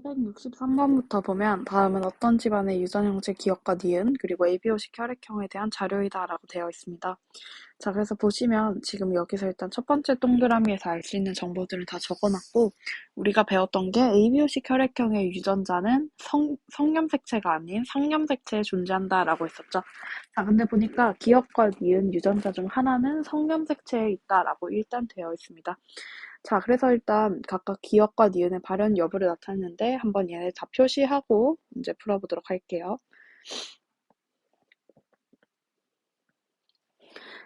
463번부터 보면 다음은 어떤 집안의 유전 형태 기억과 니은 그리고 ABO식 혈액형에 대한 자료이다라고 되어 있습니다. 자, 그래서 보시면 지금 여기서 일단 첫 번째 동그라미에서 알 수 있는 정보들을 다 적어놨고 우리가 배웠던 게 ABO식 혈액형의 유전자는 성염색체가 아닌 상염색체에 존재한다라고 했었죠. 자, 근데 보니까 기억과 니은 유전자 중 하나는 성염색체에 있다라고 일단 되어 있습니다. 자, 그래서 일단 각각 기억과 니은의 발현 여부를 나타냈는데 한번 얘네 다 표시하고 이제 풀어보도록 할게요.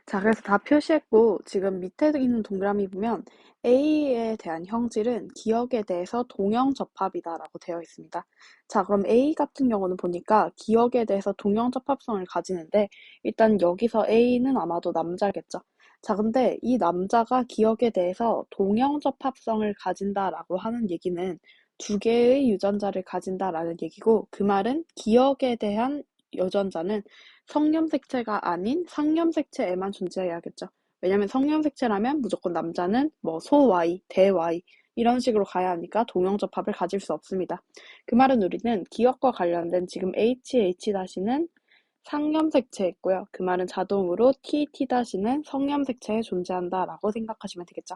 자, 그래서 다 표시했고 지금 밑에 있는 동그라미 보면 A에 대한 형질은 기억에 대해서 동형접합이다라고 되어 있습니다. 자, 그럼 A 같은 경우는 보니까 기억에 대해서 동형접합성을 가지는데 일단 여기서 A는 아마도 남자겠죠. 자, 근데 이 남자가 기억에 대해서 동형접합성을 가진다라고 하는 얘기는 두 개의 유전자를 가진다라는 얘기고 그 말은 기억에 대한 유전자는 성염색체가 아닌 상염색체에만 존재해야겠죠. 왜냐면 성염색체라면 무조건 남자는 뭐 소 Y, 대 Y 이런 식으로 가야 하니까 동형접합을 가질 수 없습니다. 그 말은 우리는 기억과 관련된 지금 HH-는 상염색체였고요. 그 말은 자동으로 TT-는 성염색체에 존재한다라고 생각하시면 되겠죠.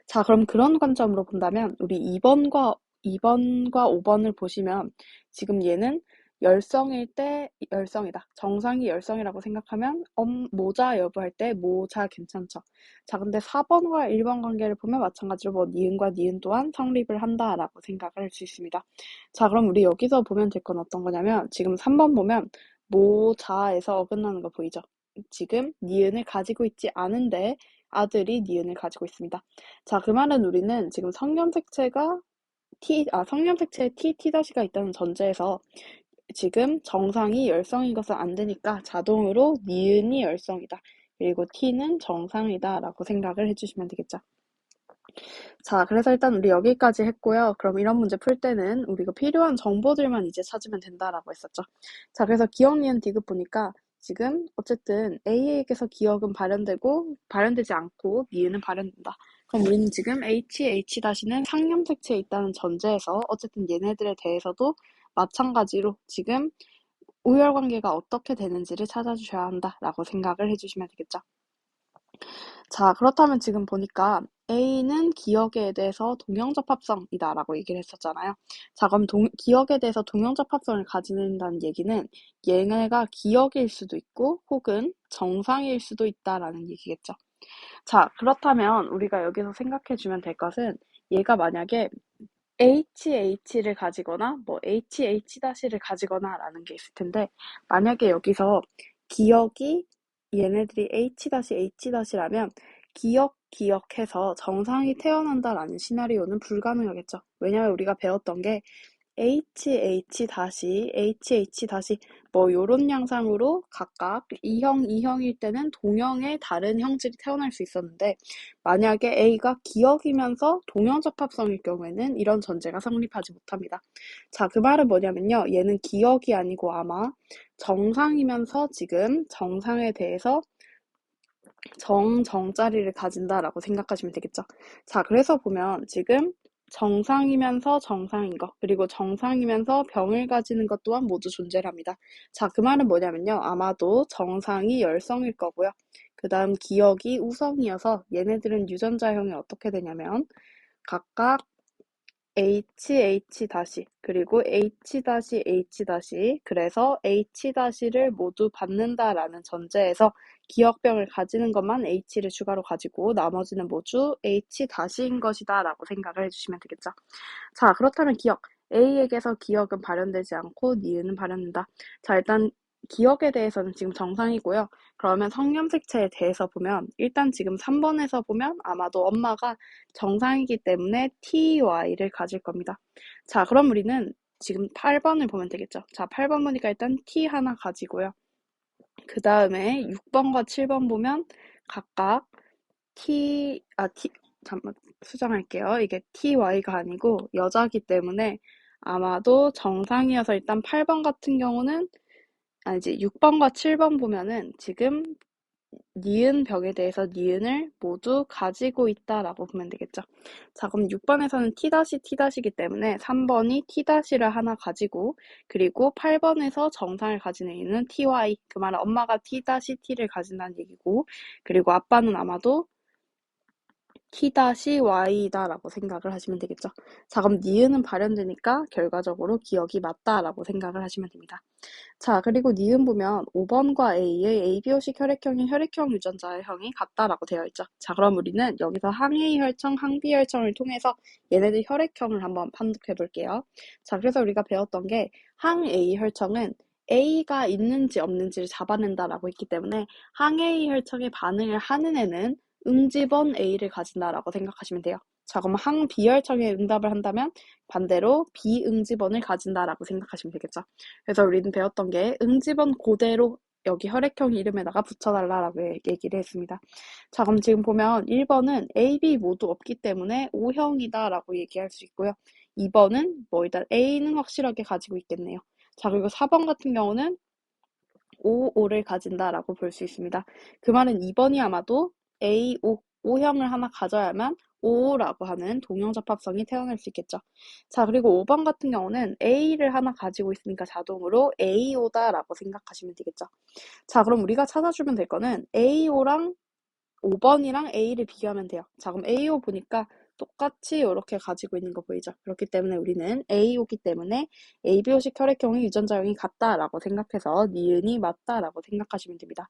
자, 그럼 그런 관점으로 본다면 우리 2번과 5번을 보시면 지금 얘는 열성일 때 열성이다. 정상이 열성이라고 생각하면 모자 여부할 때 모자 괜찮죠. 자, 근데 4번과 1번 관계를 보면 마찬가지로 뭐 니은과 니은 또한 성립을 한다라고 생각을 할 수 있습니다. 자, 그럼 우리 여기서 보면 될 건 어떤 거냐면 지금 3번 보면 모자에서 어긋나는 거 보이죠? 지금 니은을 가지고 있지 않은데 아들이 니은을 가지고 있습니다. 자, 그 말은 우리는 지금 성염색체가 성염색체에 T-가 있다는 전제에서 지금 정상이 열성인 것은 안 되니까 자동으로 니은이 열성이다. 그리고 T는 정상이다 라고 생각을 해주시면 되겠죠. 자, 그래서 일단 우리 여기까지 했고요. 그럼 이런 문제 풀 때는 우리가 필요한 정보들만 이제 찾으면 된다라고 했었죠. 자, 그래서 기억, 니은, 디귿 보니까 지금 어쨌든 A에게서 기억은 발현되지 않고 니은은 발현된다. 그럼 우리는 지금 HH-는 상염색체에 있다는 전제에서 어쨌든 얘네들에 대해서도 마찬가지로 지금 우열관계가 어떻게 되는지를 찾아주셔야 한다라고 생각을 해주시면 되겠죠. 자, 그렇다면 지금 보니까 A는 기억에 대해서 동형접합성이다라고 얘기를 했었잖아요. 자, 그럼 기억에 대해서 동형접합성을 가진다는 얘기는 얘네가 기억일 수도 있고 혹은 정상일 수도 있다라는 얘기겠죠. 자, 그렇다면 우리가 여기서 생각해 주면 될 것은 얘가 만약에 HH를 가지거나 뭐 HH-를 가지거나 라는 게 있을 텐데 만약에 여기서 기억이 얘네들이 H-H-라면 기억해서 정상이 태어난다라는 시나리오는 불가능하겠죠. 왜냐면 우리가 배웠던 게 HH 뭐 요런 양상으로 각각 2형, 2형일 때는 동형의 다른 형질이 태어날 수 있었는데 만약에 A가 기억이면서 동형접합성일 경우에는 이런 전제가 성립하지 못합니다. 자, 그 말은 뭐냐면요. 얘는 기억이 아니고 아마 정상이면서 지금 정상에 대해서 정자리를 가진다라고 생각하시면 되겠죠. 자, 그래서 보면 지금 정상이면서 정상인 것, 그리고 정상이면서 병을 가지는 것 또한 모두 존재를 합니다. 자, 그 말은 뭐냐면요. 아마도 정상이 열성일 거고요. 그 다음 기억이 우성이어서 얘네들은 유전자형이 어떻게 되냐면 각각 HH- 그리고 H-H- 그래서 H-를 모두 받는다라는 전제에서 기억병을 가지는 것만 H를 추가로 가지고 나머지는 모두 H-인 것이다 라고 생각을 해주시면 되겠죠. 자, 그렇다면 기억. A에게서 기억은 발현되지 않고 니은은 발현된다. 자, 일단 기억에 대해서는 지금 정상이고요. 그러면 성염색체에 대해서 보면 일단 지금 3번에서 보면 아마도 엄마가 정상이기 때문에 TY를 가질 겁니다. 자, 그럼 우리는 지금 8번을 보면 되겠죠. 자, 8번 보니까 일단 T 하나 가지고요. 그 다음에 6번과 7번 보면 각각 잠깐만 수정할게요. 이게 TY가 아니고 여자기 때문에 아마도 정상이어서 일단 8번 같은 경우는 아니지 6번과 7번 보면은 지금 니은 벽에 대해서 니은을 모두 가지고 있다라고 보면 되겠죠. 자, 그럼 6번에서는 T-T이기 때문에 3번이 T-를 하나 가지고, 그리고 8번에서 정상을 가진 A는 TY, 그 말은 엄마가 T-T를 가진다는 얘기고, 그리고 아빠는 아마도 T-Y다라고 생각을 하시면 되겠죠. 자, 그럼 니은은 발현되니까 결과적으로 기억이 맞다라고 생각을 하시면 됩니다. 자, 그리고 니은 보면 5번과 A의 ABO식 혈액형이 혈액형 유전자의 형이 같다라고 되어 있죠. 자, 그럼 우리는 여기서 항A 혈청, 항B 혈청을 통해서 얘네들 혈액형을 한번 판독해 볼게요. 자, 그래서 우리가 배웠던 게 항A 혈청은 A가 있는지 없는지를 잡아낸다라고 했기 때문에 항A 혈청에 반응을 하는 애는 응집원 A를 가진다라고 생각하시면 돼요. 자, 그럼 항B 혈청에 응답을 한다면 반대로 비응집원을 가진다라고 생각하시면 되겠죠. 그래서 우리는 배웠던 게 응집원 그대로 여기 혈액형 이름에다가 붙여달라고 얘기를 했습니다. 자, 그럼 지금 보면 1번은 A, B 모두 없기 때문에 O형이다라고 얘기할 수 있고요. 2번은 뭐 일단 A는 확실하게 가지고 있겠네요. 자, 그리고 4번 같은 경우는 O5를 가진다라고 볼 수 있습니다. 그 말은 2번이 아마도 A5, O형을 하나 가져야만 O라고 하는 동형접합성이 태어날 수 있겠죠. 자, 그리고 5번 같은 경우는 A를 하나 가지고 있으니까 자동으로 AO다라고 생각하시면 되겠죠. 자, 그럼 우리가 찾아주면 될 거는 AO랑 5번이랑 A를 비교하면 돼요. 자, 그럼 AO 보니까 똑같이 이렇게 가지고 있는 거 보이죠? 그렇기 때문에 우리는 AO기 때문에 ABO식 혈액형의 유전자형이 같다라고 생각해서 니은이 맞다라고 생각하시면 됩니다.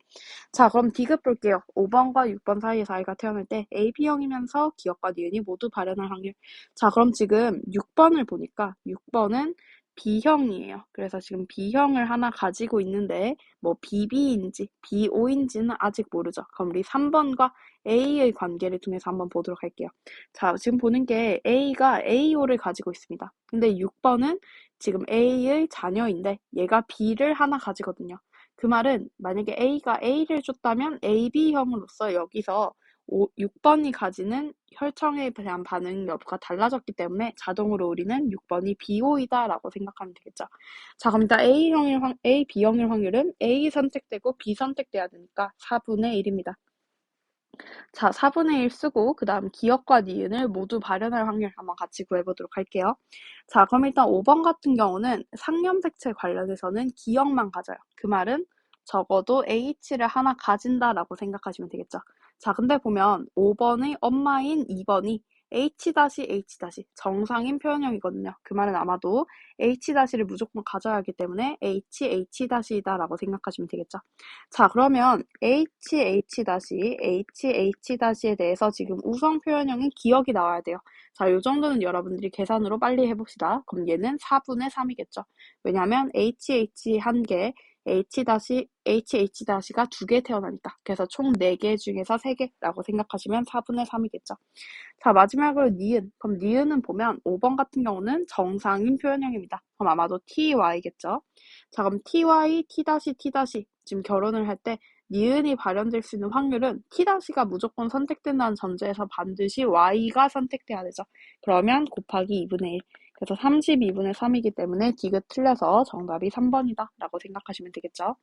자, 그럼 디귿 볼게요. 5번과 6번 사이의 아이가 태어날 때 AB형이면서 기억과 니은이 모두 발현할 확률. 자, 그럼 지금 6번을 보니까 6번은 B형이에요. 그래서 지금 B형을 하나 가지고 있는데 뭐 BB인지 BO인지는 아직 모르죠. 그럼 우리 3번과 A의 관계를 통해서 한번 보도록 할게요. 자, 지금 보는 게 A가 AO를 가지고 있습니다. 근데 6번은 지금 A의 자녀인데 얘가 B를 하나 가지거든요. 그 말은 만약에 A가 A를 줬다면 AB형으로서 여기서 6번이 가지는 혈청에 대한 반응 여부가 달라졌기 때문에 자동으로 우리는 6번이 BO이다라고 생각하면 되겠죠. 자, 그럼 일단 A, B형일 확률은 A 선택되고 B 선택돼야 되니까 4분의 1입니다. 자, 4분의 1 쓰고 그 다음 기억과 니은을 모두 발현할 확률 한번 같이 구해보도록 할게요. 자, 그럼 일단 5번 같은 경우는 상념색체 관련해서는 기억만 가져요. 그 말은 적어도 H를 하나 가진다라고 생각하시면 되겠죠. 자, 근데 보면 5번의 엄마인 2번이 H-H- 정상인 표현형이거든요. 그 말은 아마도 H-를 무조건 가져야 하기 때문에 HH-이다라고 생각하시면 되겠죠. 자, 그러면 HH-HH에 대해서 지금 우성 표현형의 기억이 나와야 돼요. 자, 요 정도는 여러분들이 계산으로 빨리 해봅시다. 그럼 얘는 4분의 3이겠죠. 왜냐하면 HH 한 개, HH가 두 개 태어나니까. 그래서 총 4개 중에서 3개라고 생각하시면 4분의 3이겠죠. 자, 마지막으로 니은. 그럼 니은은 보면 5번 같은 경우는 정상인 표현형입니다. 그럼 아마도 TY겠죠. 자, 그럼 TY, T-T- 지금 결혼을 할 때 니은이 발현될 수 있는 확률은 T-가 무조건 선택된다는 전제에서 반드시 Y가 선택돼야 되죠. 그러면 곱하기 2분의 1. 그래서 32분의 3이기 때문에 디귿 틀려서 정답이 3번이다 라고 생각하시면 되겠죠.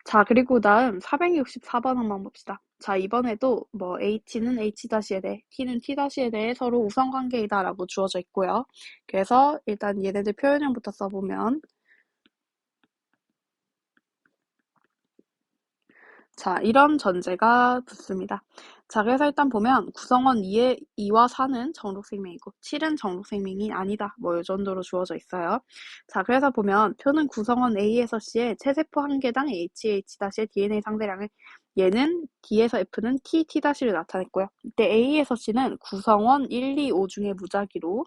자, 그리고 다음 464번 한번 봅시다. 자, 이번에도 뭐 H는 H-에 대해, T는 T-에 대해 서로 우선관계이다라고 주어져 있고요. 그래서 일단 얘네들 표현형부터 써보면 자, 이런 전제가 붙습니다. 자, 그래서 일단 보면 구성원 2와 4는 정록생명이고 7은 정록생명이 아니다. 뭐 이 정도로 주어져 있어요. 자, 그래서 보면 표는 구성원 A에서 C의 체세포 한 개당 HH-의 DNA 상대량을 얘는 D에서 F는 T-를 나타냈고요. 이때 A에서 C는 구성원 1, 2, 5 중에 무작위로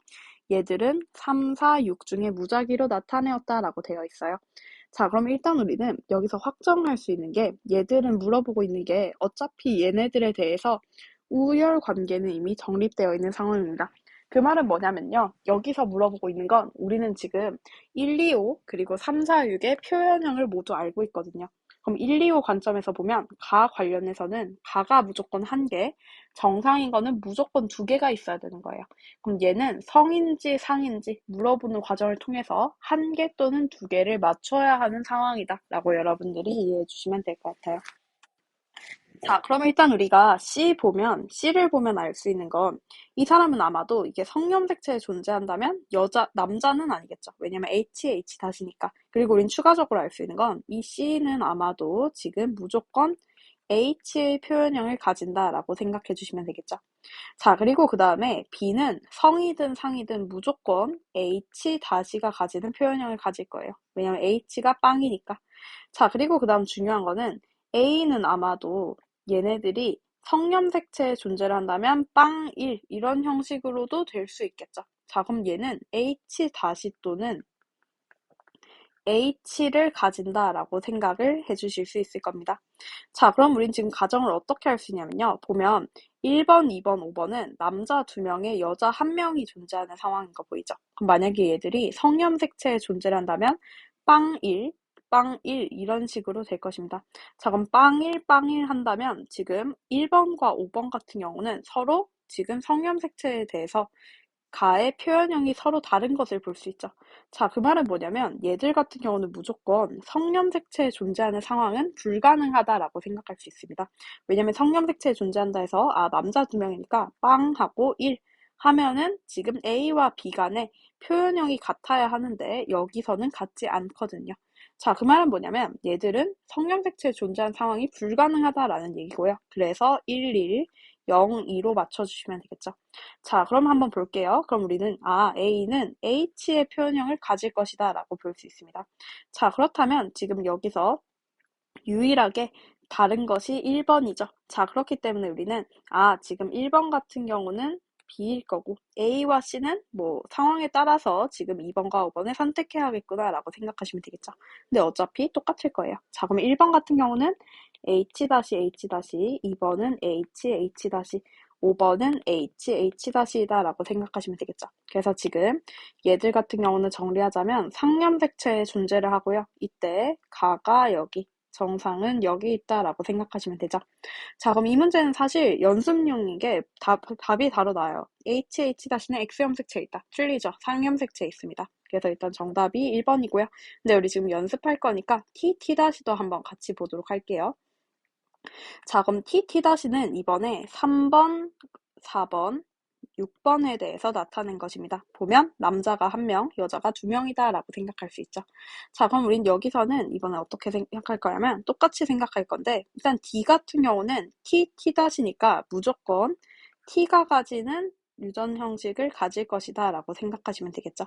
얘들은 3, 4, 6 중에 무작위로 나타내었다라고 되어 있어요. 자, 그럼 일단 우리는 여기서 확정할 수 있는 게 얘들은 물어보고 있는 게 어차피 얘네들에 대해서 우열 관계는 이미 정립되어 있는 상황입니다. 그 말은 뭐냐면요. 여기서 물어보고 있는 건 우리는 지금 1, 2, 5 그리고 3, 4, 6의 표현형을 모두 알고 있거든요. 그럼 1, 2, 5 관점에서 보면 가 관련해서는 가가 무조건 한 개, 정상인 거는 무조건 두 개가 있어야 되는 거예요. 그럼 얘는 성인지 상인지 물어보는 과정을 통해서 한 개 또는 두 개를 맞춰야 하는 상황이다 라고 여러분들이 이해해 주시면 될 것 같아요. 자, 그러면 일단 우리가 C를 보면 알 수 있는 건 이 사람은 아마도 이게 성염색체에 존재한다면 남자는 아니겠죠. 왜냐면 H 다시니까. 그리고 우린 추가적으로 알 수 있는 건 이 C는 아마도 지금 무조건 H의 표현형을 가진다라고 생각해 주시면 되겠죠. 자, 그리고 그 다음에 B는 성이든 상이든 무조건 H-가 가지는 표현형을 가질 거예요. 왜냐면 H가 빵이니까. 자, 그리고 그 다음 중요한 거는 A는 아마도 얘네들이 성염색체의 존재를 한다면 빵1 이런 형식으로도 될 수 있겠죠. 자, 그럼 얘는 H- 또는 H를 가진다라고 생각을 해주실 수 있을 겁니다. 자, 그럼 우린 지금 가정을 어떻게 할 수 있냐면요. 보면 1번, 2번, 5번은 남자 2명에 여자 1명이 존재하는 상황인 거 보이죠? 그럼 만약에 얘들이 성염색체에 존재를 한다면 빵1, 빵1 이런 식으로 될 것입니다. 자, 그럼 빵1, 빵1 한다면 지금 1번과 5번 같은 경우는 서로 지금 성염색체에 대해서 가의 표현형이 서로 다른 것을 볼 수 있죠. 자, 그 말은 뭐냐면 얘들 같은 경우는 무조건 성염색체에 존재하는 상황은 불가능하다라고 생각할 수 있습니다. 왜냐면 성염색체에 존재한다 해서 남자 2명이니까 빵 하고 1 하면은 지금 A와 B 간에 표현형이 같아야 하는데 여기서는 같지 않거든요. 자, 그 말은 뭐냐면 얘들은 성염색체에 존재하는 상황이 불가능하다라는 얘기고요. 그래서 1, 1, 0, 2로 맞춰주시면 되겠죠. 자, 그럼 한번 볼게요. 그럼 우리는 A는 H의 표현형을 가질 것이다 라고 볼 수 있습니다. 자, 그렇다면 지금 여기서 유일하게 다른 것이 1번이죠. 자, 그렇기 때문에 우리는 지금 1번 같은 경우는 B일 거고 A와 C는 뭐 상황에 따라서 지금 2번과 5번을 선택해야겠구나 라고 생각하시면 되겠죠. 근데 어차피 똑같을 거예요. 자, 그러면 1번 같은 경우는 H-, 2번은 H-, 5번은 H-이다 라고 생각하시면 되겠죠. 그래서 지금 얘들 같은 경우는 정리하자면 상염색체의 존재를 하고요. 이때 가가 여기, 정상은 여기 있다라고 생각하시면 되죠. 자, 그럼 이 문제는 사실 연습용이게 답이 바로 나와요. HH-는 X염색체에 있다. 틀리죠. 상염색체에 있습니다. 그래서 일단 정답이 1번이고요. 근데 우리 지금 연습할 거니까 T-도 한번 같이 보도록 할게요. 자, 그럼 T-는 이번에 3번, 4번, 6번에 대해서 나타낸 것입니다. 보면 남자가 1명, 여자가 2명이다 라고 생각할 수 있죠. 자, 그럼 우린 여기서는 이번에 어떻게 생각할 거냐면 똑같이 생각할 건데 일단 D 같은 경우는 T-니까 무조건 T가 가지는 유전 형식을 가질 것이다 라고 생각하시면 되겠죠.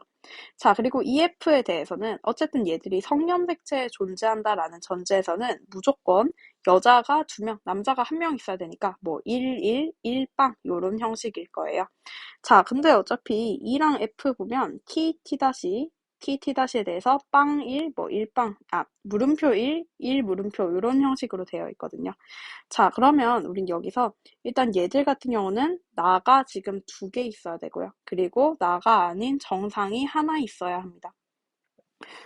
자, 그리고 EF에 대해서는 어쨌든 얘들이 성염색체에 존재한다라는 전제에서는 무조건 여자가 2명, 남자가 1명 있어야 되니까 뭐 1, 1, 1빵 요런 형식일 거예요. 자, 근데 어차피 E랑 F 보면 TT에 대해서 빵 1, 뭐 1빵, 물음표 1, 1 물음표 이런 형식으로 되어 있거든요. 자, 그러면 우린 여기서 일단 얘들 같은 경우는 나가 지금 2개 있어야 되고요. 그리고 나가 아닌 정상이 하나 있어야 합니다.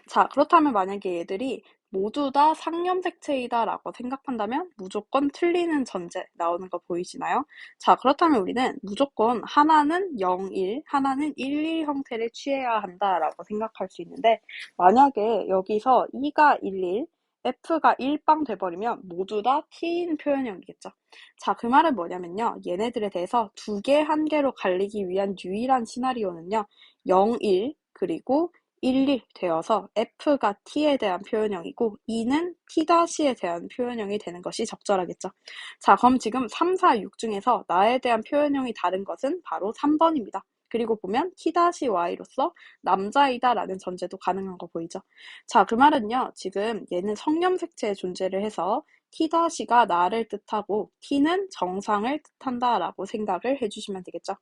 자, 그렇다면 만약에 얘들이 모두 다 상염색체이다라고 생각한다면 무조건 틀리는 전제 나오는 거 보이시나요? 자, 그렇다면 우리는 무조건 하나는 0, 1, 하나는 1, 1 형태를 취해야 한다라고 생각할 수 있는데 만약에 여기서 E가 1, 1, F가 1빵 돼버리면 모두 다 T인 표현형이겠죠. 자, 그 말은 뭐냐면요. 얘네들에 대해서 2개, 1개로 갈리기 위한 유일한 시나리오는요. 0, 1, 그리고 1, 1 되어서 F가 T에 대한 표현형이고 E는 T-에 대한 표현형이 되는 것이 적절하겠죠. 자, 그럼 지금 3, 4, 6 중에서 나에 대한 표현형이 다른 것은 바로 3번입니다. 그리고 보면 T-Y로서 남자이다 라는 전제도 가능한 거 보이죠? 자, 그 말은요. 지금 얘는 성염색체의 존재를 해서 T-가 나를 뜻하고 T는 정상을 뜻한다 라고 생각을 해주시면 되겠죠.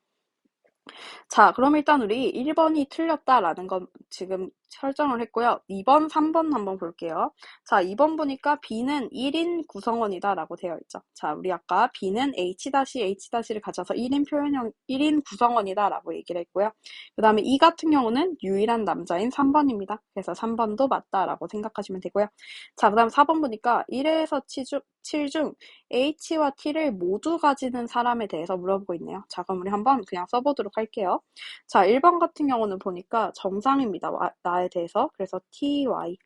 자, 그럼 일단 우리 1번이 틀렸다라는 건 지금 설정을 했고요. 2번, 3번 한번 볼게요. 자, 2번 보니까 B는 1인 구성원이다라고 되어 있죠. 자, 우리 아까 B는 H-를 가져서 1인 구성원이다라고 얘기를 했고요. 그 다음에 E 같은 경우는 유일한 남자인 3번입니다. 그래서 3번도 맞다라고 생각하시면 되고요. 자, 그 다음 4번 보니까 1에서 7 중 H와 T를 모두 가지는 사람에 대해서 물어보고 있네요. 자, 그럼 우리 한번 그냥 써보도록 할게요. 자, 1번 같은 경우는 보니까 정상입니다. 나에 대해서. 그래서 TY.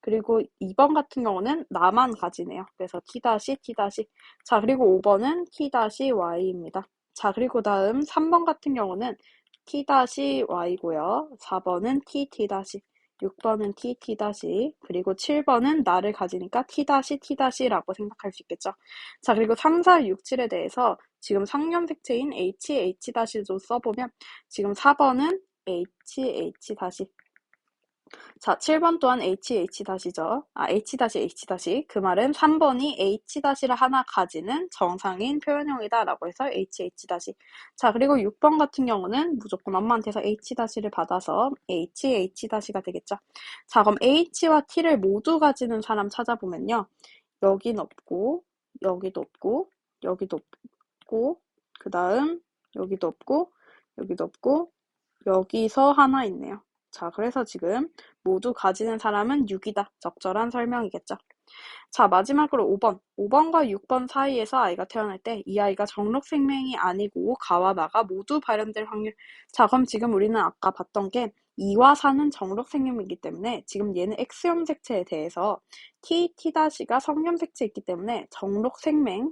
그리고 2번 같은 경우는 나만 가지네요. 그래서 t 다시 t 다시. 자, 그리고 5번은 t 다시 y입니다. 자, 그리고 다음 3번 같은 경우는 t 다시 y고요. 4번은 t 다시. 6번은 t 다시. 그리고 7번은 나를 가지니까 t 다시 t 다시라고 생각할 수 있겠죠. 자, 그리고 3, 4, 6, 7에 대해서 지금 상념색체인 h 다시도 써보면 지금 4번은 h 다시. 자, 7번 또한 da시죠. h-h-. 그 말은 3번이 h-를 하나 가지는 정상인 표현형이다라고 해서 h-. 자, 그리고 6번 같은 경우는 무조건 엄마한테서 h-를 받아서 h-가 되겠죠. 자, 그럼 h와 t를 모두 가지는 사람 찾아보면요. 여긴 없고, 여기도 없고, 여기도 없고, 그 다음 여기도 없고, 여기도 없고, 여기서 하나 있네요. 자, 그래서 지금 모두 가지는 사람은 6이다. 적절한 설명이겠죠. 자, 마지막으로 5번. 5번과 6번 사이에서 아이가 태어날 때 이 아이가 정록 생명이 아니고 가와 나가 모두 발현될 확률. 자, 그럼 지금 우리는 아까 봤던 게 2와 4는 정록 생명이기 때문에 지금 얘는 X염 색체에 대해서 T가 성염 색체이기 때문에 정록 생명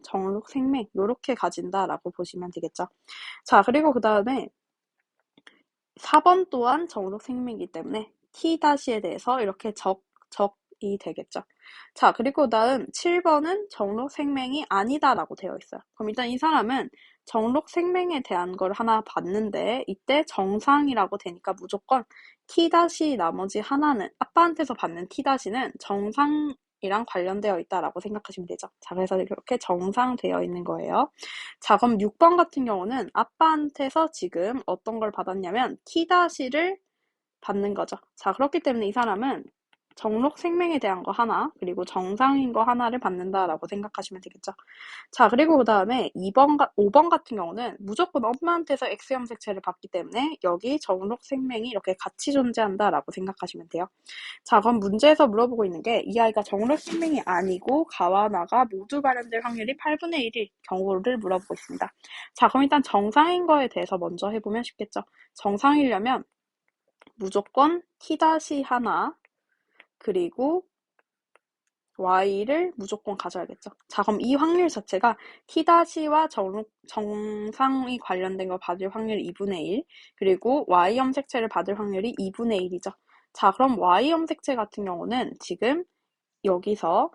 요렇게 가진다라고 보시면 되겠죠. 자, 그리고 그 다음에 4번 또한 정록 생명이기 때문에 T에 대해서 이렇게 적이 되겠죠. 자, 그리고 다음 7번은 정록 생명이 아니다라고 되어 있어요. 그럼 일단 이 사람은 정록 생명에 대한 걸 하나 봤는데 이때 정상이라고 되니까 무조건 T 나머지 하나는 아빠한테서 받는 T는 정상이랑 관련되어 있다라고 생각하시면 되죠. 자, 그래서 이렇게 정상되어 있는 거예요. 자, 그럼 6번 같은 경우는 아빠한테서 지금 어떤 걸 받았냐면 T를 받는 거죠. 자, 그렇기 때문에 이 사람은 정록 생명에 대한 거 하나, 그리고 정상인 거 하나를 받는다라고 생각하시면 되겠죠. 자, 그리고 그 다음에 5번 같은 경우는 무조건 엄마한테서 X형 색채를 받기 때문에 여기 정록 생명이 이렇게 같이 존재한다라고 생각하시면 돼요. 자, 그럼 문제에서 물어보고 있는 게 이 아이가 정록 생명이 아니고 가와 나가 모두 발현될 확률이 8분의 1일 경우를 물어보고 있습니다. 자, 그럼 일단 정상인 거에 대해서 먼저 해보면 쉽겠죠. 정상이려면 무조건 T-하나 그리고 Y를 무조건 가져야겠죠. 자, 그럼 이 확률 자체가 T-와 정상이 관련된 거 받을 확률이 2분의 1 그리고 Y염 색채를 받을 확률이 2분의 1이죠. 자, 그럼 Y염 색채 같은 경우는 지금 여기서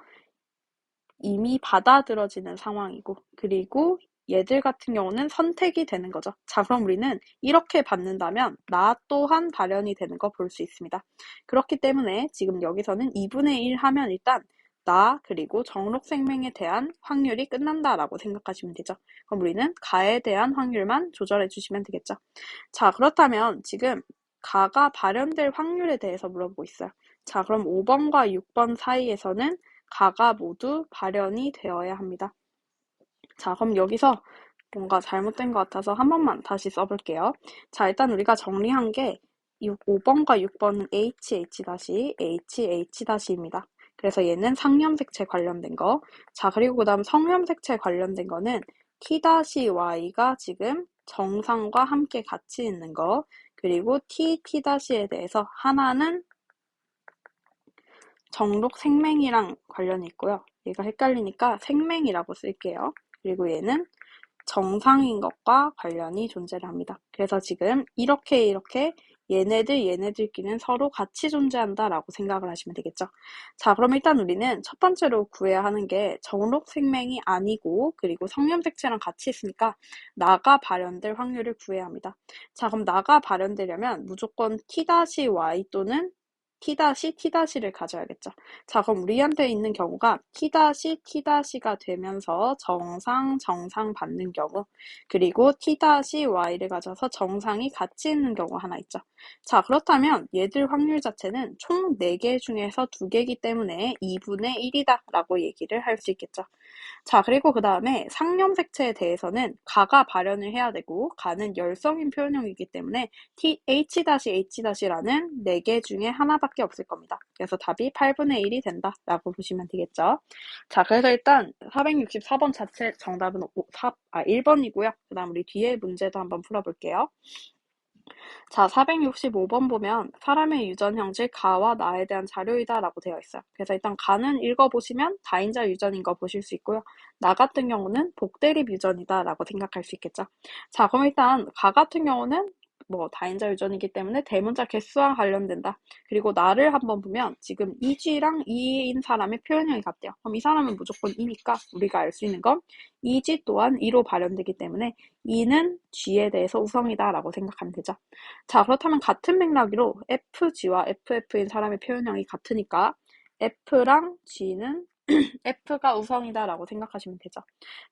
이미 받아들여지는 상황이고 그리고 얘들 같은 경우는 선택이 되는 거죠. 자, 그럼 우리는 이렇게 받는다면 나 또한 발현이 되는 거 볼 수 있습니다. 그렇기 때문에 지금 여기서는 2분의 1 하면 일단 나 그리고 정록 생명에 대한 확률이 끝난다라고 생각하시면 되죠. 그럼 우리는 가에 대한 확률만 조절해 주시면 되겠죠. 자, 그렇다면 지금 가가 발현될 확률에 대해서 물어보고 있어요. 자, 그럼 5번과 6번 사이에서는 가가 모두 발현이 되어야 합니다. 자, 그럼 여기서 뭔가 잘못된 것 같아서 한 번만 다시 써볼게요. 자, 일단 우리가 정리한 게 5번과 6번은 HH-HH-입니다. 그래서 얘는 상염색체 관련된 거. 자, 그리고 그 다음 성염색체 관련된 거는 T-Y가 지금 정상과 함께 같이 있는 거. 그리고 T-에 대해서 하나는 정록 생명이랑 관련이 있고요. 얘가 헷갈리니까 생명이라고 쓸게요. 그리고 얘는 정상인 것과 관련이 존재를 합니다. 그래서 지금 이렇게 얘네들끼리는 서로 같이 존재한다라고 생각을 하시면 되겠죠. 자, 그럼 일단 우리는 첫 번째로 구해야 하는 게 정록 생명이 아니고 그리고 성염색체랑 같이 있으니까 나가 발현될 확률을 구해야 합니다. 자, 그럼 나가 발현되려면 무조건 T-Y 또는 T-를 가져야겠죠. 자, 그럼 우리한테 있는 경우가 T-가 되면서 정상 받는 경우 그리고 T-Y를 가져서 정상이 같이 있는 경우 하나 있죠. 자, 그렇다면 얘들 확률 자체는 총 4개 중에서 2개이기 때문에 2분의 1이다 라고 얘기를 할 수 있겠죠. 자, 그리고 그 다음에 상념색체에 대해서는 가가 발현을 해야 되고 가는 열성인 표현형이기 때문에 H-H라는 4개 중에 하나밖에 없을 겁니다. 그래서 답이 8분의 1이 된다 라고 보시면 되겠죠. 자, 그래서 일단 464번 자체 정답은 1번이고요. 그 다음 우리 뒤에 문제도 한번 풀어볼게요. 자, 465번 보면 사람의 유전 형질 가와 나에 대한 자료이다라고 되어 있어요. 그래서 일단 가는 읽어보시면 다인자 유전인 거 보실 수 있고요. 나 같은 경우는 복대립 유전이다라고 생각할 수 있겠죠. 자, 그럼 일단 가 같은 경우는 뭐 다인자 유전이기 때문에 대문자 개수와 관련된다. 그리고 나를 한번 보면 지금 이쥐랑 이인 사람의 표현형이 같대요. 그럼 이 사람은 무조건 이니까 우리가 알 수 있는 건 이쥐 또한 이로 발현되기 때문에 이는 쥐에 대해서 우성이다라고 생각하면 되죠. 자, 그렇다면 같은 맥락으로 FG와 FF인 사람의 표현형이 같으니까 F랑 G는 F가 우성이다라고 생각하시면 되죠.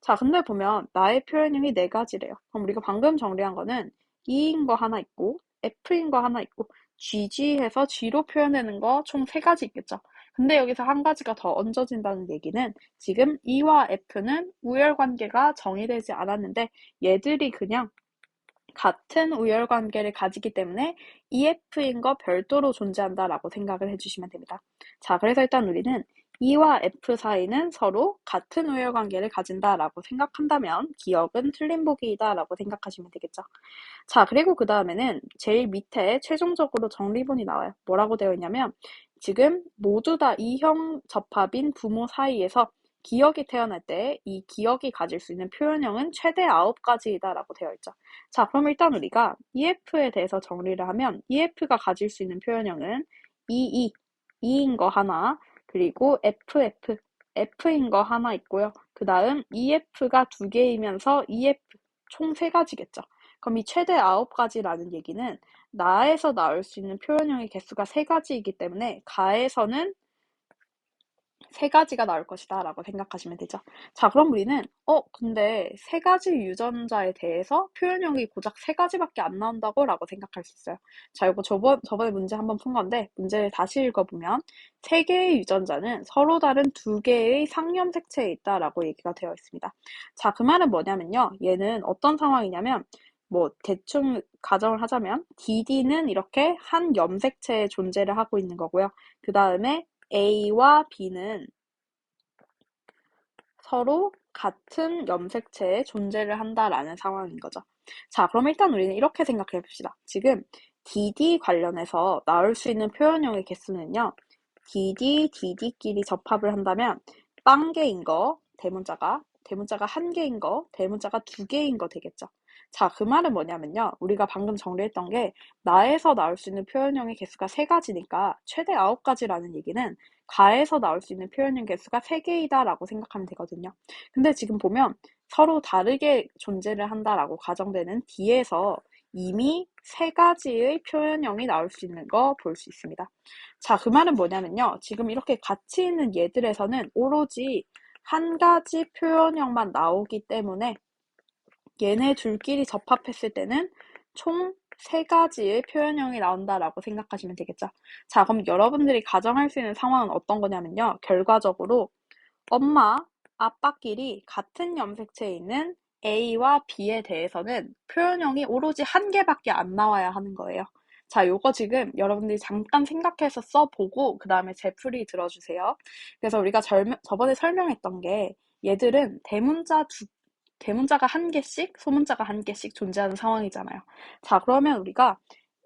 자, 근데 보면 나의 표현형이 네 가지래요. 그럼 우리가 방금 정리한 거는 E인 거 하나 있고 F인 거 하나 있고 GG 해서 G로 표현되는 거 총 세 가지 있겠죠. 근데 여기서 한 가지가 더 얹어진다는 얘기는 지금 E와 F는 우열관계가 정의되지 않았는데 얘들이 그냥 같은 우열관계를 가지기 때문에 EF인 거 별도로 존재한다라고 생각을 해주시면 됩니다. 자, 그래서 일단 우리는 E와 F 사이는 서로 같은 우열관계를 가진다라고 생각한다면 기억은 틀린 보기이다라고 생각하시면 되겠죠. 자, 그리고 그 다음에는 제일 밑에 최종적으로 정리본이 나와요. 뭐라고 되어 있냐면 지금 모두 다 이형 접합인 부모 사이에서 기억이 태어날 때 이 기억이 가질 수 있는 표현형은 최대 9가지이다라고 되어 있죠. 자, 그럼 일단 우리가 EF에 대해서 정리를 하면 EF가 가질 수 있는 표현형은 E인 거 하나, 그리고 F인 거 하나 있고요. 그 다음 EF가 두 개이면서 EF 총 세 가지겠죠. 그럼 이 최대 9가지라는 얘기는 나에서 나올 수 있는 표현형의 개수가 세 가지이기 때문에 가에서는 세 가지가 나올 것이다 라고 생각하시면 되죠. 자, 그럼 우리는 근데 세 가지 유전자에 대해서 표현형이 고작 세 가지밖에 안 나온다고 라고 생각할 수 있어요. 자, 이거 저번에 문제 한번 푼 건데 문제를 다시 읽어보면 세 개의 유전자는 서로 다른 두 개의 상염 색체에 있다라고 얘기가 되어 있습니다. 자, 그 말은 뭐냐면요. 얘는 어떤 상황이냐면 뭐 대충 가정을 하자면 DD는 이렇게 한 염색체의 존재를 하고 있는 거고요. 그 다음에 A와 B는 서로 같은 염색체의 존재를 한다라는 상황인 거죠. 자, 그럼 일단 우리는 이렇게 생각해 봅시다. 지금 DD 관련해서 나올 수 있는 표현형의 개수는요. DD끼리 접합을 한다면 빵개인 거, 대문자가 한 개인 거, 대문자가 두 개인 거 되겠죠. 자, 그 말은 뭐냐면요. 우리가 방금 정리했던 게 나에서 나올 수 있는 표현형의 개수가 세 가지니까 최대 9가지라는 얘기는 가에서 나올 수 있는 표현형 개수가 3개이다라고 생각하면 되거든요. 근데 지금 보면 서로 다르게 존재를 한다라고 가정되는 D에서 이미 세 가지의 표현형이 나올 수 있는 거 볼 수 있습니다. 자, 그 말은 뭐냐면요. 지금 이렇게 같이 있는 얘들에서는 오로지 한 가지 표현형만 나오기 때문에 얘네 둘끼리 접합했을 때는 총 세 가지의 표현형이 나온다라고 생각하시면 되겠죠. 자, 그럼 여러분들이 가정할 수 있는 상황은 어떤 거냐면요. 결과적으로 엄마, 아빠끼리 같은 염색체에 있는 A와 B에 대해서는 표현형이 오로지 한 개밖에 안 나와야 하는 거예요. 자, 요거 지금 여러분들이 잠깐 생각해서 써보고 그 다음에 제 풀이 들어주세요. 그래서 우리가 저번에 설명했던 게 얘들은 대문자가 한 개씩, 소문자가 한 개씩 존재하는 상황이잖아요. 자, 그러면 우리가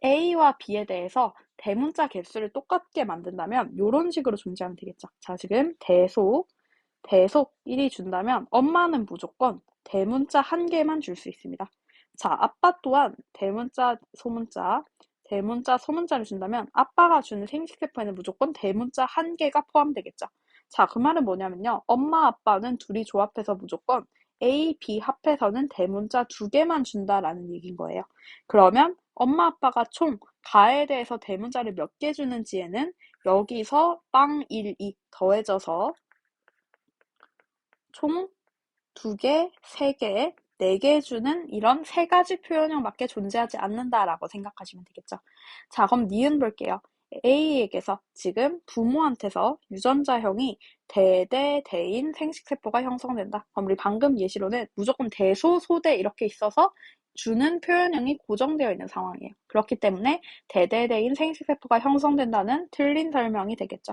A와 B에 대해서 대문자 개수를 똑같게 만든다면 이런 식으로 존재하면 되겠죠. 자, 지금 대속 1이 준다면 엄마는 무조건 대문자 한 개만 줄 수 있습니다. 자, 아빠 또한 대문자, 소문자를 준다면 아빠가 주는 생식세포에는 무조건 대문자 한 개가 포함되겠죠. 자, 그 말은 뭐냐면요. 엄마, 아빠는 둘이 조합해서 무조건 A, B 합해서는 대문자 두 개만 준다라는 얘기인 거예요. 그러면 엄마, 아빠가 총 가에 대해서 대문자를 몇 개 주는지에는 여기서 빵 1, 2 더해져서 총 2개, 3개, 4개 주는 이런 세 가지 표현형밖에 존재하지 않는다라고 생각하시면 되겠죠. 자, 그럼 니은 볼게요. A에게서 지금 부모한테서 유전자형이 대대대인 생식세포가 형성된다. 그럼 우리 방금 예시로는 무조건 대소, 소대 이렇게 있어서 주는 표현형이 고정되어 있는 상황이에요. 그렇기 때문에 대대대인 생식세포가 형성된다는 틀린 설명이 되겠죠.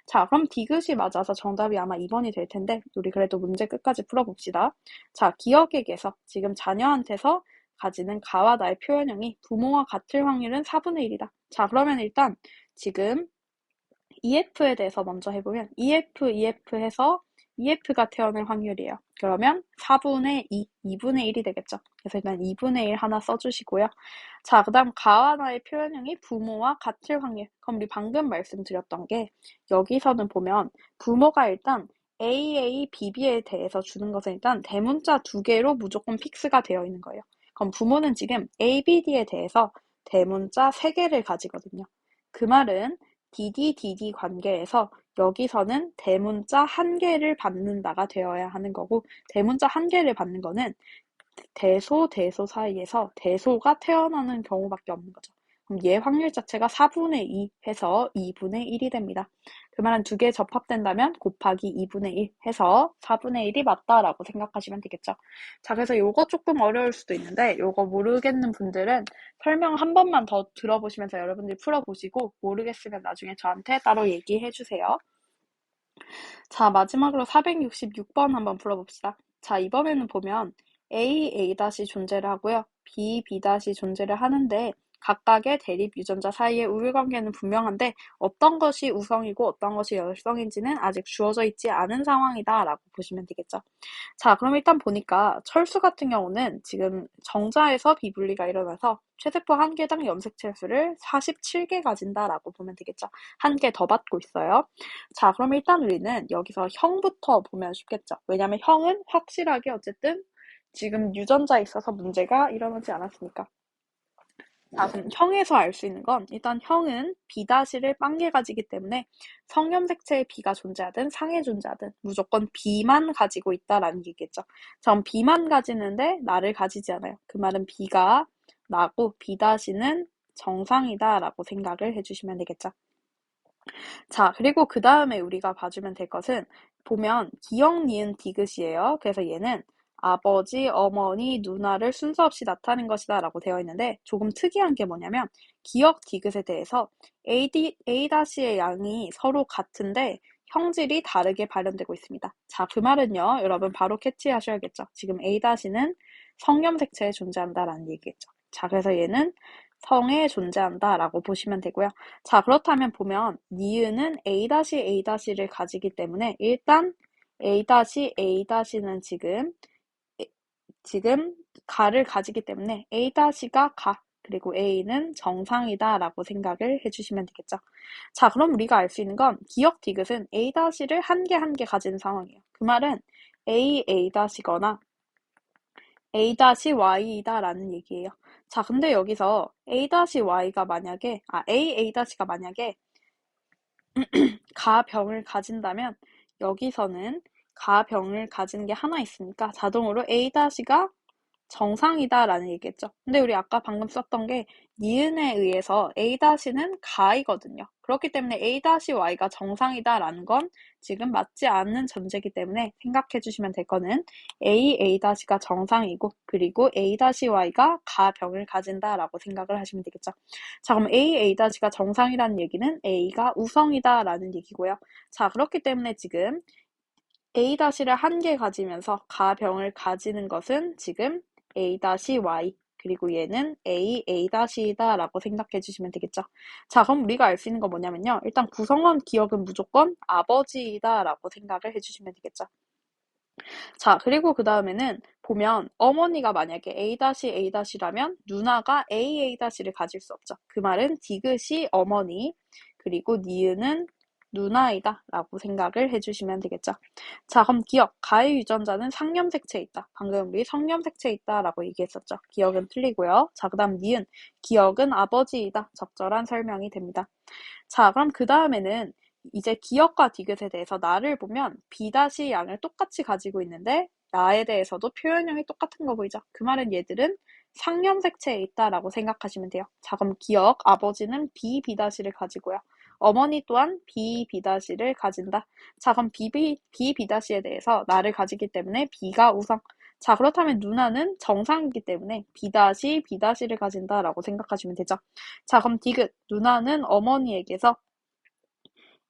자, 그럼 디귿이 맞아서 정답이 아마 2번이 될 텐데 우리 그래도 문제 끝까지 풀어봅시다. 자, 기억에게서 지금 자녀한테서 가지는 가와 나의 표현형이 부모와 같을 확률은 4분의 1이다. 자, 그러면 일단 지금 EF에 대해서 먼저 해보면 EF 해서 EF가 태어날 확률이에요. 그러면 4분의 2, 2분의 1이 되겠죠. 그래서 일단 2분의 1 하나 써주시고요. 자, 그 다음 가와 나의 표현형이 부모와 같을 확률. 그럼 우리 방금 말씀드렸던 게 여기서는 보면 부모가 일단 AA, BB에 대해서 주는 것은 일단 대문자 2개로 무조건 픽스가 되어 있는 거예요. 그럼 부모는 지금 ABD에 대해서 대문자 3개를 가지거든요. 그 말은 DD 관계에서 여기서는 대문자 1개를 받는다가 되어야 하는 거고, 대문자 1개를 받는 거는 대소, 대소 사이에서 대소가 태어나는 경우밖에 없는 거죠. 그럼 얘 확률 자체가 4분의 2 해서 2분의 1이 됩니다. 그 말은 2개 접합된다면 곱하기 2분의 1 해서 4분의 1이 맞다라고 생각하시면 되겠죠. 자, 그래서 요거 조금 어려울 수도 있는데 요거 모르겠는 분들은 설명 한 번만 더 들어보시면서 여러분들이 풀어보시고 모르겠으면 나중에 저한테 따로 얘기해 주세요. 자, 마지막으로 466번 한번 풀어봅시다. 자, 이번에는 보면 A 존재를 하고요. B 존재를 하는데 각각의 대립 유전자 사이의 우율관계는 분명한데 어떤 것이 우성이고 어떤 것이 열성인지는 아직 주어져 있지 않은 상황이다 라고 보시면 되겠죠. 자, 그럼 일단 보니까 철수 같은 경우는 지금 정자에서 비분리가 일어나서 최세포 한 개당 염색체 수를 47개 가진다라고 보면 되겠죠. 한 개 더 받고 있어요. 자, 그럼 일단 우리는 여기서 형부터 보면 쉽겠죠. 왜냐면 형은 확실하게 어쨌든 지금 유전자에 있어서 문제가 일어나지 않았으니까. 자, 그럼 형에서 알 수 있는 건 일단 형은 B'를 빵개 가지기 때문에 성염색체의 B가 존재하든 상에 존재하든 무조건 B만 가지고 있다라는 얘기겠죠. 자, 그럼 B만 가지는데 나를 가지지 않아요. 그 말은 B가 나고 B'는 정상이다라고 생각을 해주시면 되겠죠. 자, 그리고 그 다음에 우리가 봐주면 될 것은 보면 기역, 니은, 디귿이에요. 그래서 얘는 아버지, 어머니, 누나를 순서 없이 나타낸 것이다 라고 되어 있는데 조금 특이한 게 뭐냐면 기역, 디귿에 대해서 A의 양이 서로 같은데 형질이 다르게 발현되고 있습니다. 자, 그 말은요. 여러분 바로 캐치하셔야겠죠. 지금 A는 성염색체에 존재한다라는 얘기겠죠. 자, 그래서 얘는 성에 존재한다라고 보시면 되고요. 자, 그렇다면 보면 니은은 A'를 가지기 때문에 일단 A'는 지금 가를 가지기 때문에 A'가 가, 그리고 A는 정상이다라고 생각을 해주시면 되겠죠. 자, 그럼 우리가 알 수 있는 건 기역 디귿은 A'를 한 개 한 개 가진 상황이에요. 그 말은 A'거나 A'Y이다라는 얘기예요. 자, 근데 여기서 A'Y가 만약에, A'가 만약에 가병을 가진다면 여기서는 가병을 가지는 게 하나 있으니까 자동으로 A'가 정상이다라는 얘기겠죠. 근데 우리 아까 방금 썼던 게 니은에 의해서 A'는 가이거든요. 그렇기 때문에 A'Y가 정상이다라는 건 지금 맞지 않는 전제이기 때문에 생각해 주시면 될 거는 A'가 정상이고 그리고 A'Y가 가병을 가진다라고 생각을 하시면 되겠죠. 자, 그럼 A'가 정상이라는 얘기는 A가 우성이다라는 얘기고요. 자, 그렇기 때문에 지금 A'를 한 개 가지면서 가병을 가지는 것은 지금 A-Y 그리고 얘는 A'이다 라고 생각해 주시면 되겠죠. 자, 그럼 우리가 알 수 있는 건 뭐냐면요. 일단 구성원 기억은 무조건 아버지이다 라고 생각을 해주시면 되겠죠. 자, 그리고 그 다음에는 보면 어머니가 만약에 A'A'라면 누나가 AA'를 가질 수 없죠. 그 말은 디귿이 어머니 그리고 니은은 누나이다 라고 생각을 해주시면 되겠죠. 자, 그럼 기억, 가의 유전자는 상염색체에 있다. 방금 우리 성염색체에 있다 라고 얘기했었죠. 기억은 틀리고요. 자, 그 다음 니은, 기억은 아버지이다. 적절한 설명이 됩니다. 자, 그럼 그 다음에는 이제 기억과 디귿에 대해서 나를 보면 B- 양을 똑같이 가지고 있는데 나에 대해서도 표현형이 똑같은 거 보이죠? 그 말은 얘들은 상염색체에 있다라고 생각하시면 돼요. 자, 그럼 기억, 아버지는 B-를 가지고요. 어머니 또한 B-를 가진다. 자, 그럼 B-에 대해서 나를 가지기 때문에 B가 우성. 자, 그렇다면 누나는 정상이기 때문에 B-를 가진다라고 생각하시면 되죠. 자, 그럼 디귿, 누나는 어머니에게서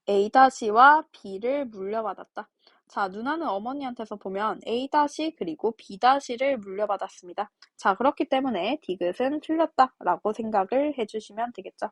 A-와 B를 물려받았다. 자, 누나는 어머니한테서 보면 A 다시 그리고 B 다시를 물려받았습니다. 자, 그렇기 때문에 디귿은 틀렸다라고 생각을 해주시면 되겠죠.